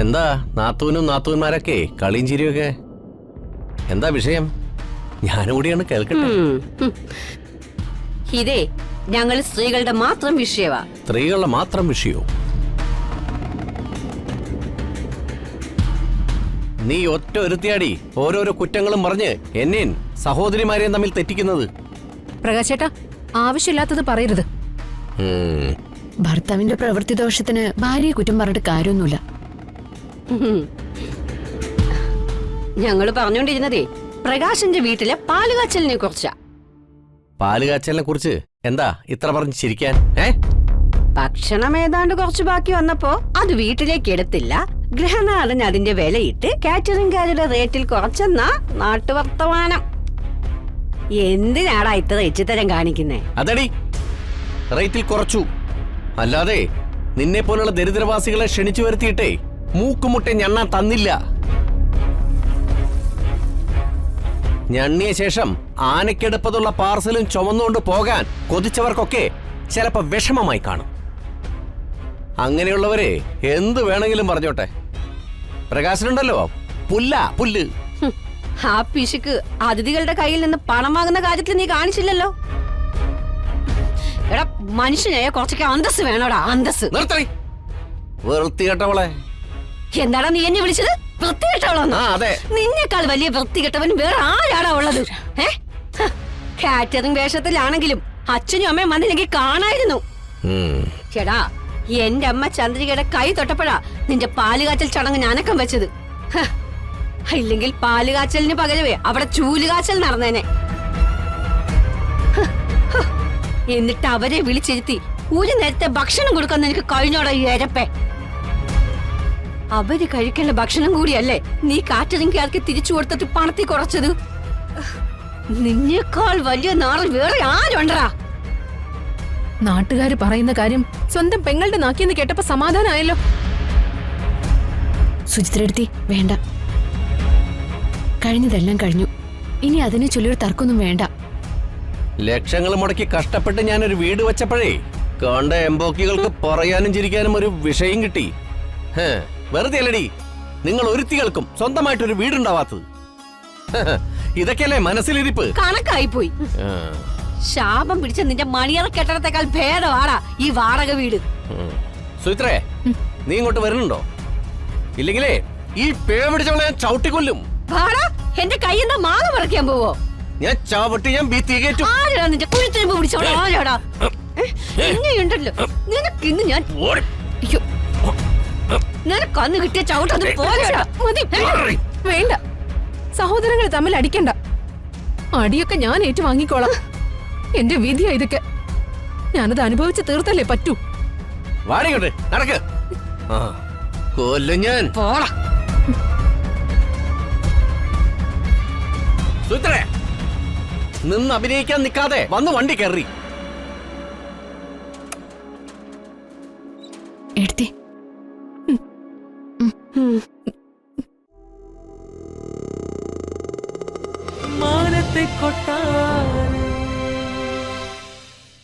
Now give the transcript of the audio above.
എന്താ നാത്തൂനും നാത്തൂന്മാരൊക്കെ കളിയും ചിരിയൊക്കെ? എന്താ വിഷയം? ഞാനുകൂടിയാണ് കേൾക്കട്ടെ. ഇതേ ഞങ്ങൾ സ്ത്രീകളുടെ മാത്രം വിഷയവാ. സ്ത്രീകളുടെ മാത്രം വിഷയോ? നീ ഒറ്റ ഒരുത്തിയാടി ഓരോരോ കുറ്റങ്ങളും പറഞ്ഞ് എന്നെയും സഹോദരിമാരെയും തമ്മിൽ തെറ്റിക്കുന്നത്. പ്രകാശേട്ടാ, ആവശ്യമില്ലാത്തത് പറയരുത്. ഭർത്താവിന്റെ പ്രവൃത്തി ദോഷത്തിന് ഭാര്യയെ കുറ്റം പറഞ്ഞിട്ട് കാര്യമൊന്നുമില്ല. ഞങ്ങള് പറഞ്ഞോണ്ടിരുന്നതേ പ്രകാശിന്റെ വീട്ടിലെ പാലുകാച്ചലിനെ കുറിച്ചാ. പാലുകാച്ചലിനെ കുറിച്ച് എന്താ ഇത്ര പറഞ്ഞ് ചിരിക്കാൻ? ഭക്ഷണം ഏതാണ്ട് കുറച്ച് ബാക്കി വന്നപ്പോ അത് വീട്ടിലേക്ക് എടുത്തില്ല. ഗൃഹനാഥൻ അതിന്റെ വിലയിട്ട് കാറ്ററിംഗുകാരുടെ റേറ്റിൽ കുറച്ചെന്നാ നാട്ടുവർത്തമാനം. എന്തിനാടാ ഇത്ര എച്ചിത്തരം കാണിക്കുന്നേ? അതടി റേറ്റിൽ കുറച്ചു, അല്ലാതെ നിന്നെ പോലുള്ള ദരിദ്രവാസികളെ ക്ഷണിച്ചു വരുത്തിയിട്ടേ മൂക്കുമുട്ടെ ഞണ്ണാൻ തന്നില്ല. ഞണ്ണിയ ശേഷം ആനക്കെടുപ്പതുള്ള പാർസലും ചുമന്നുകൊണ്ട് പോകാൻ കൊതിച്ചവർക്കൊക്കെ ചിലപ്പോ വിഷമമായി കാണും. അങ്ങനെയുള്ളവരെ എന്ത് വേണമെങ്കിലും പറഞ്ഞോട്ടെ. പ്രകാശനുണ്ടല്ലോ പുല്ല്. ആ പിശുക്ക് അതിഥികളുടെ കയ്യിൽ നിന്ന് പണം വാങ്ങുന്ന കാര്യത്തിൽ നീ കാണിച്ചില്ലല്ലോ. എടാ, മനുഷ്യനെ കുറച്ചൊക്കെ അന്തസ് വേണോടാ, അന്തസ്. വൃത്തികെട്ടവളെ. എന്താടാ നീ എന്നെ വിളിച്ചത്? വൃത്തികെട്ടവളെന്നോ? അതെ. നിന്നേക്കാൾ വലിയ വൃത്തികെട്ടവൻ വേറെ ആരാടാ ഉള്ളത്? കാറ്ററിംഗ് വേഷത്തിലാണെങ്കിലും അച്ഛനും അമ്മയും വന്നില്ലെങ്കിൽ കാണായിരുന്നു. ചേടാ, എന്റെ അമ്മ ചന്ദ്രികയുടെ കൈ തൊട്ടപ്പോഴാ നിന്റെ പാലുകാച്ചൽ ചടങ്ങ് ഞാനക്കം വെച്ചത്. ഇല്ലെങ്കിൽ പാലുകാച്ചലിന് പകരവേ അവിടെ ചൂലുകാച്ചൽ നടന്നേനെ. എന്നിട്ട് അവരെ വിളിച്ചിരുത്തി ഒരു നേരത്തെ ഭക്ഷണം കൊടുക്കാൻ നിനക്ക് കഴിഞ്ഞോടാ ഈ എരപ്പേ? അവര് കഴിക്കേണ്ട ഭക്ഷണം കൂടിയല്ലേ നീ കാറ്ററിംഗുകാർക്ക് തിരിച്ചു കൊടുത്തിട്ട് പണത്തി കുറച്ചത്? നിന്നേക്കാൾ വലിയ നാറിൽ വേറെ ആരുണ്ടടാ? നാട്ടുകാര് പറയുന്ന കാര്യം സ്വന്തം പെങ്ങളുടെ നാക്കിയെന്ന് കേട്ടപ്പോ സമാധാനമായല്ലോ. സുചിത്രടുത്തി, വേണ്ട. കഴിഞ്ഞതെല്ലാം കഴിഞ്ഞു. ഇനി അതിനെ ചൊല്ലിയൊരു തർക്കൊന്നും വേണ്ട. ലക്ഷങ്ങൾ മുടക്കി കഷ്ടപ്പെട്ട് ഞാനൊരു വീട് വെച്ചപ്പോഴേ കണ്ട എംബോക്കികൾക്ക് പറയാനും ചിരിക്കാനും ഒരു വിഷയം കിട്ടി. വെറുതെ അല്ലടി നിങ്ങൾ ഒരുത്തികൾക്കും സ്വന്തമായിട്ടൊരു വീടുണ്ടാവാത്തത്. ഇതൊക്കെയല്ലേ മനസ്സിലിരിപ്പ്? കണക്കായി പോയി. ശാപം പിടിച്ച നിന്റെ മണിയറ കെട്ടണത്തെക്കാൾ ഭേദമാടാ ഈ വാടക വീട്. സുചിത്രേ, നീ ഇങ്ങോട്ട് വരുന്നുണ്ടോ? ഇല്ലെങ്കിലേ ഈ പേ പിടിച്ചവളെ ഞാൻ ചവിട്ടിക്കൊല്ലും. എന്റെ കയ്യിൽ നിന്ന് മാങ്ങ പറിക്കാൻ പോവോ? ഞാൻ ചവിട്ടി ഞാൻ ഭിത്തികേറ്റും. ആരാടാ നിന്റെ കുഴിത്തിരിമ്പ് പിടിച്ചോളാ? ആരാടാ? എന്നെയുണ്ടല്ലോ നിനക്കിന്ന് ഞാൻ. നിനക്ക് അന്ന് കിട്ടിയ ചവിട്ടൊന്നും പോരാടാ. വേണ്ട, സഹോദരങ്ങൾ തമ്മിൽ അടിക്കണ്ട. അടിയൊക്കെ ഞാൻ ഏറ്റുവാങ്ങിക്കോളാം. എന്റെ വിധിയാ ഇതൊക്കെ. ഞാനത് അനുഭവിച്ച് തീർത്തല്ലേ പറ്റൂ. വാടിക്കട്ടെ, നടക്ക്. കൊല്ലും ഞാൻ. പോടാ. സുത്രേ, നിന്ന് അഭിനയിക്കാൻ നിൽക്കാതെ വന്ന് വണ്ടി കയറി. എടുത്തേ. മാനത്തെ കൊട്ടാ